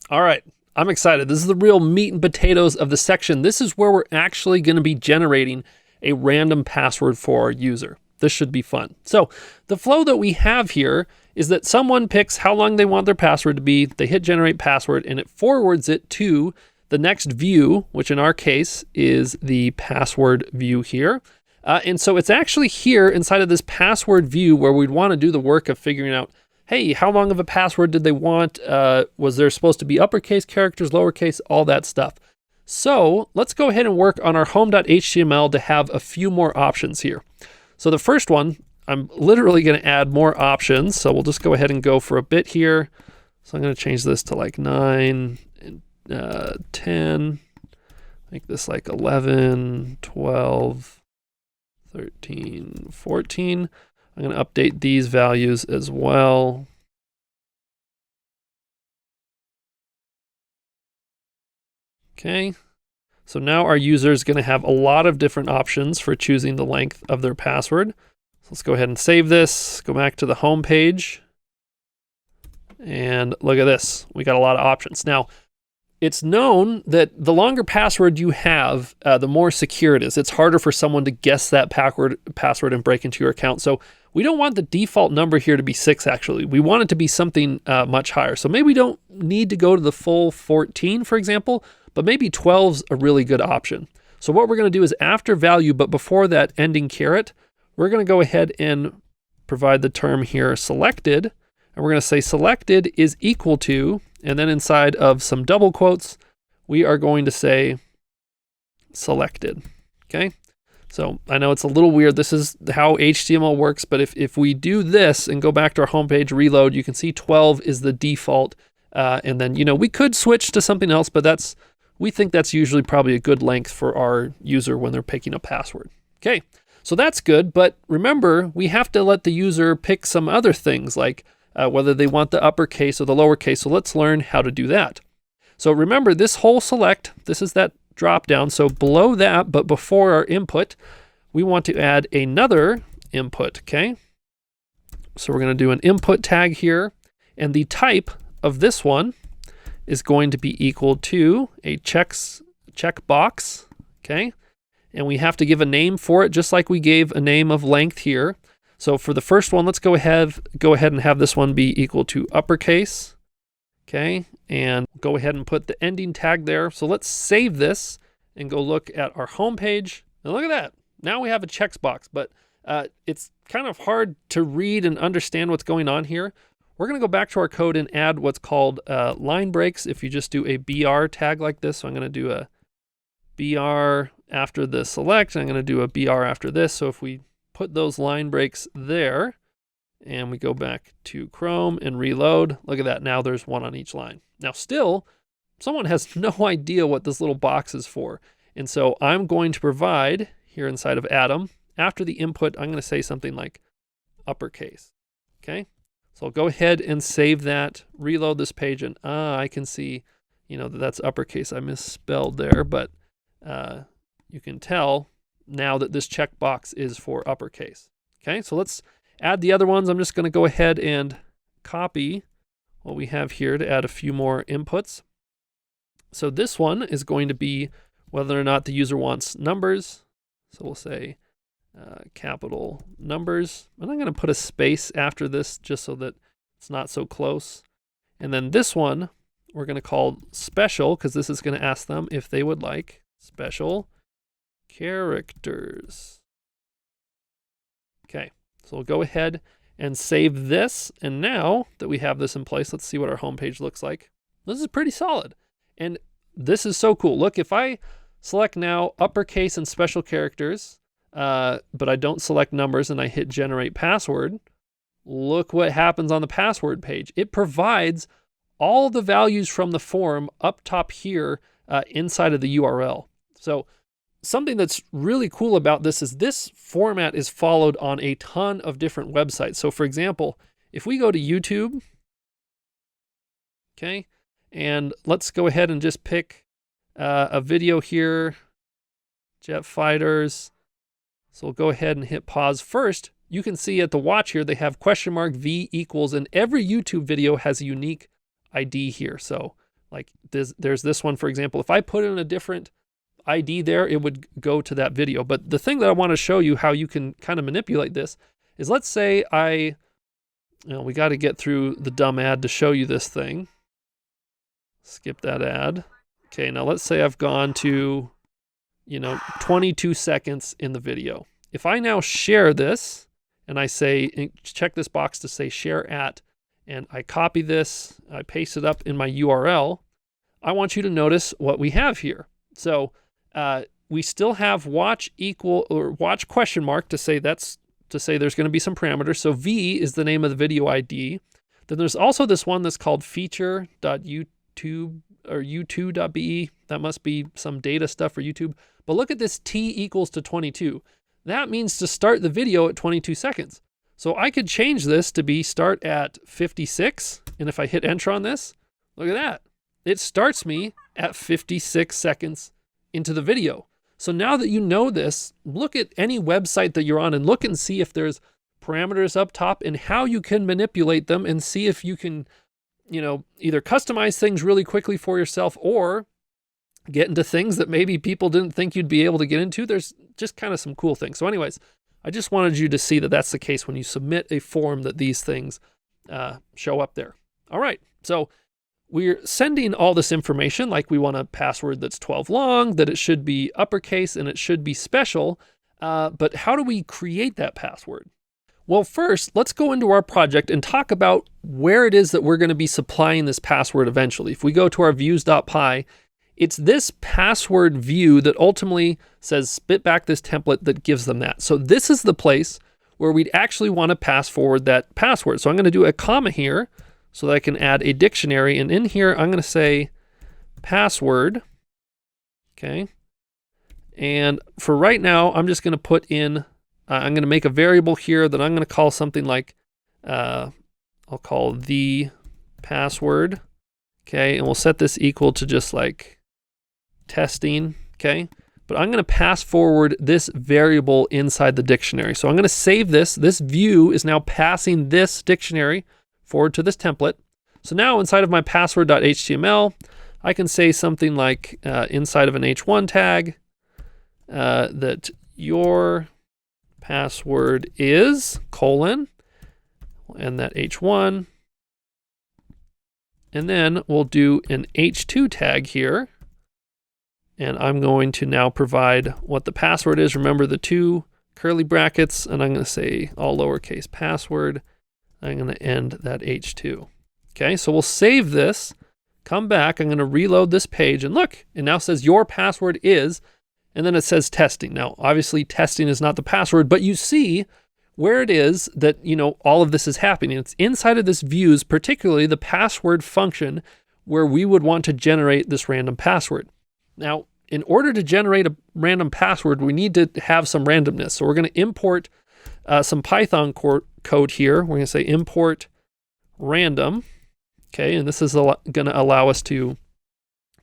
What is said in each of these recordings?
All right, I'm excited. This is the real meat and potatoes of the section. This is where we're actually going to be generating a random password for our user. This should be fun. So the flow that we have here is that someone picks how long they want their password to be, they hit generate password, and it forwards it to the next view, which in our case is the password view here. And so it's actually here inside of this password view where we'd want to do the work of figuring out, hey, how long of a password did they want? Was there supposed to be uppercase characters, lowercase, all that stuff? So let's go ahead and work on our home.html to have a few more options here. So the first one, I'm literally going to add more options. So we'll just go ahead and go for a bit here. So I'm going to change this to like 9 and 10. Make this like 11, 12, 13, 14. I'm going to update these values as well. Okay. So now our user is going to have a lot of different options for choosing the length of their password. So let's go ahead and save this, go back to the home page, and look at this. We got a lot of options. Now, it's known that the longer password you have, the more secure it is. It's harder for someone to guess that password and break into your account. So we don't want the default number here to be 6, actually. We want it to be something much higher. So maybe we don't need to go to the full 14, for example, but maybe 12's a really good option. So what we're going to do is after value, but before that ending caret, we're going to go ahead and provide the term here selected, and we're going to say selected is equal to, and then inside of some double quotes, we are going to say selected, okay? So I know it's a little weird. This is how HTML works, but if we do this and go back to our homepage, reload, you can see 12 is the default. And then, we could switch to something else, but we think that's usually probably a good length for our user when they're picking a password. Okay, so that's good, but remember, we have to let the user pick some other things like whether they want the uppercase or the lowercase. So let's learn how to do that. So remember this whole select, this is that drop down. So below that, but before our input, we want to add another input, okay? So we're going to do an input tag here, and the type of this one is going to be equal to a checkbox, okay? And we have to give a name for it, just like we gave a name of length here. So for the first one, let's go ahead and have this one be equal to uppercase, okay? And go ahead and put the ending tag there. So let's save this and go look at our home page. And look at that. Now we have a checkbox, but it's kind of hard to read and understand what's going on here. We're going to go back to our code and add what's called line breaks if you just do a BR tag like this. So I'm going to do a BR after the select. I'm going to do a BR after this. So if we put those line breaks there and we go back to Chrome and reload, look at that. Now there's one on each line. Now still, someone has no idea what this little box is for. And so I'm going to provide here inside of Atom, after the input, I'm going to say something like uppercase, okay? So I'll go ahead and save that, reload this page, and I can see, that's uppercase. I misspelled there, but you can tell now that this checkbox is for uppercase. Okay, so let's add the other ones. I'm just going to go ahead and copy what we have here to add a few more inputs. So this one is going to be whether or not the user wants numbers. So we'll say capital numbers, and I'm going to put a space after this just so that it's not so close. And then this one we're going to call special, because this is going to ask them if they would like special characters. Okay, so we'll go ahead and save this, and now that we have this in place, let's see what our homepage looks like. This is pretty solid, and this is so cool. Look, if I select now uppercase and special characters, but I don't select numbers and I hit generate password, look what happens on the password page. It provides all the values from the form up top here inside of the URL. So something that's really cool about this is this format is followed on a ton of different websites. So for example, if we go to YouTube, okay, and let's go ahead and just pick a video here, jet fighters. So we'll go ahead and hit pause first. You can see at the watch here, they have ? V equals, and every YouTube video has a unique ID here. So Like there's this one, for example. If I put in a different ID there, it would go to that video. But the thing that I want to show you how you can kind of manipulate this is, let's say we got to get through the dumb ad to show you this thing. Skip that ad. Okay, now let's say I've gone to, 22 seconds in the video. If I now share this and I say, check this box to say share at, and I copy this, I paste it up in my URL, I want you to notice what we have here. So we still have watch equal or watch question mark to say there's going to be some parameters. So V is the name of the video ID. Then there's also this one that's called feature.youtube or u2.be. That must be some data stuff for YouTube. But look at this T equals to 22. That means to start the video at 22 seconds. So I could change this to be start at 56. And if I hit enter on this, look at that. It starts me at 56 seconds into the video. So now that you know this, look at any website that you're on and look and see if there's parameters up top and how you can manipulate them, and see if you can, either customize things really quickly for yourself or get into things that maybe people didn't think you'd be able to get into. There's just kind of some cool things. So anyways, I just wanted you to see that that's the case when you submit a form, that these things show up there. All right, so we're sending all this information, like we want a password that's 12 long, that it should be uppercase, and it should be special. But how do we create that password? Well, first, let's go into our project and talk about where it is that we're going to be supplying this password eventually. If we go to our views.py, it's this password view that ultimately says spit back this template that gives them that. So this is the place where we'd actually want to pass forward that password. So I'm going to do a comma here so that I can add a dictionary. And in here, I'm going to say password. Okay. And for right now, I'm just going to put in, I'm going to make a variable here that I'm going to call something like, I'll call the password. Okay. And we'll set this equal to just like testing. Okay. But I'm going to pass forward this variable inside the dictionary. So I'm going to save this. This view is now passing this dictionary forward to this template. So now inside of my password.html, I can say something like inside of an h1 tag that your password is : and that h1. And then we'll do an h2 tag here. And I'm going to now provide what the password is. Remember the two curly brackets, and I'm going to say all lowercase password. I'm going to end that h2. Okay, so we'll save this, come back, I'm going to reload this page, and look, it now says your password is, and then it says testing. Now, obviously testing is not the password, but you see where it is that, all of this is happening. It's inside of this views, particularly the password function, where we would want to generate this random password. Now, in order to generate a random password, we need to have some randomness. So we're going to import some Python code here. We're going to say import random. Okay, and this is going to allow us to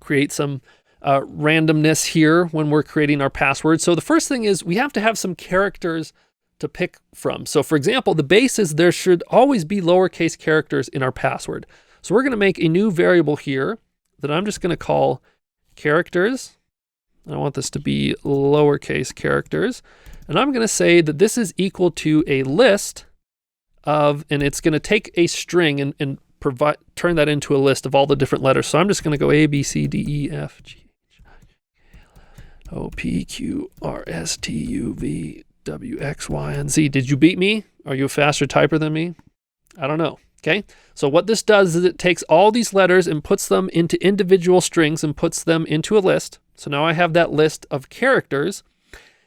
create some randomness here when we're creating our password. So the first thing is we have to have some characters to pick from. So for example, the base is there should always be lowercase characters in our password. So we're going to make a new variable here that I'm just going to call characters. I want this to be lowercase characters. And I'm going to say that this is equal to a list of, and it's going to take a string and turn that into a list of all the different letters. So I'm just going to go A, B, C, D, E, F, G, H, I, J, K, L, M, N, O, P, Q, R, S, T, U, V, W, X, Y, and Z. Did you beat me? Are you a faster typer than me? I don't know. Okay, so what this does is it takes all these letters and puts them into individual strings and puts them into a list. So now I have that list of characters.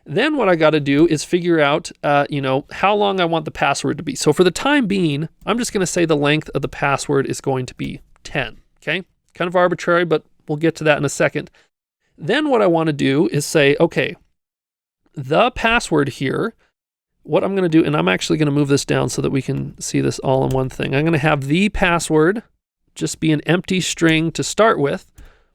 Then what I got to do is figure out, how long I want the password to be. So for the time being, I'm just going to say the length of the password is going to be 10. Okay, kind of arbitrary, but we'll get to that in a second. Then what I want to do is say, okay, the password here, what I'm going to do, and I'm actually going to move this down so that we can see this all in one thing. I'm going to have the password just be an empty string to start with.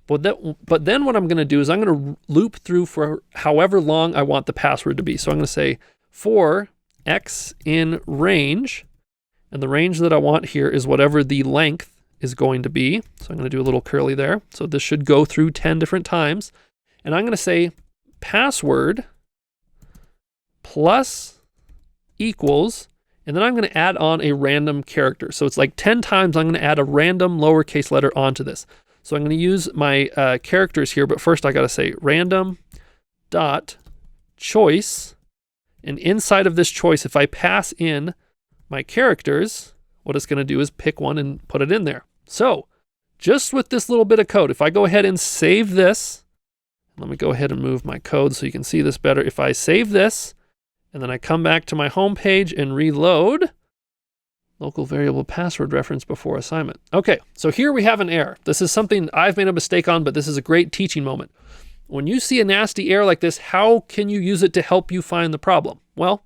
But then what I'm going to do is I'm going to loop through for however long I want the password to be. So I'm going to say for x in range, and the range that I want here is whatever the length is going to be, so I'm going to do a little curly there. So this should go through 10 different times. And I'm going to say password plus equals, and then I'm going to add on a random character. So it's like 10 times I'm going to add a random lowercase letter onto this. So I'm going to use my characters here, but first I got to say random dot choice. And inside of this choice, if I pass in my characters, what it's going to do is pick one and put it in there. So just with this little bit of code, if I go ahead and save this, let me go ahead and move my code so you can see this better. If I save this, and then I come back to my home page and reload, local variable password reference before assignment. Okay, so here we have an error. This is something I've made a mistake on, but this is a great teaching moment. When you see a nasty error like this, how can you use it to help you find the problem? Well,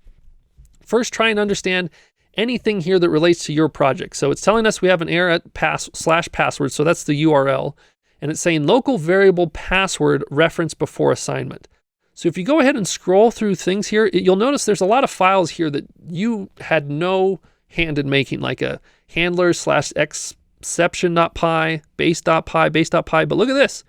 first try and understand anything here that relates to your project. So it's telling us we have an error at /password, so that's the URL, and it's saying local variable password reference before assignment. So if you go ahead and scroll through things here, you'll notice there's a lot of files here that you had no hand in making, like a handler /exception.py, base.py, base.py, but look at this.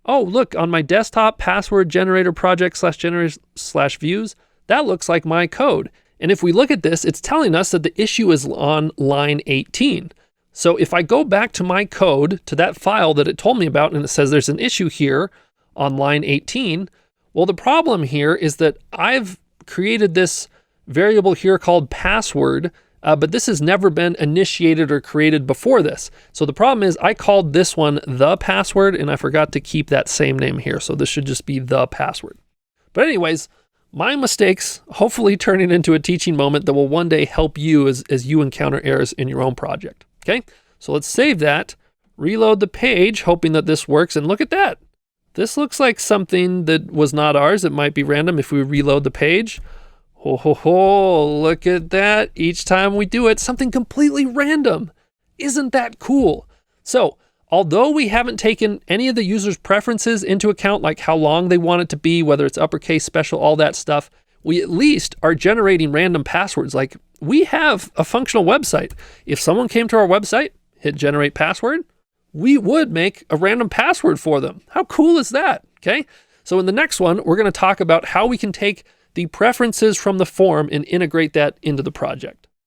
Oh, look, on my desktop, password generator project /generator/views, that looks like my code. And if we look at this, it's telling us that the issue is on line 18. So if I go back to my code, to that file that it told me about, and it says there's an issue here on line 18, well, the problem here is that I've created this variable here called password, but this has never been initiated or created before this. So the problem is I called this one the password, and I forgot to keep that same name here. So this should just be the password. But anyways, my mistakes hopefully turning into a teaching moment that will one day help you as you encounter errors in your own project. Okay, so let's save that, reload the page, hoping that this works, and look at that. This looks like something that was not ours. It might be random if we reload the page. Ho, ho, ho, look at that. Each time we do it, something completely random. Isn't that cool? So, although we haven't taken any of the user's preferences into account, like how long they want it to be, whether it's uppercase, special, all that stuff, we at least are generating random passwords. Like, we have a functional website. If someone came to our website, hit generate password, we would make a random password for them. How cool is that? Okay. So in the next one, we're going to talk about how we can take the preferences from the form and integrate that into the project.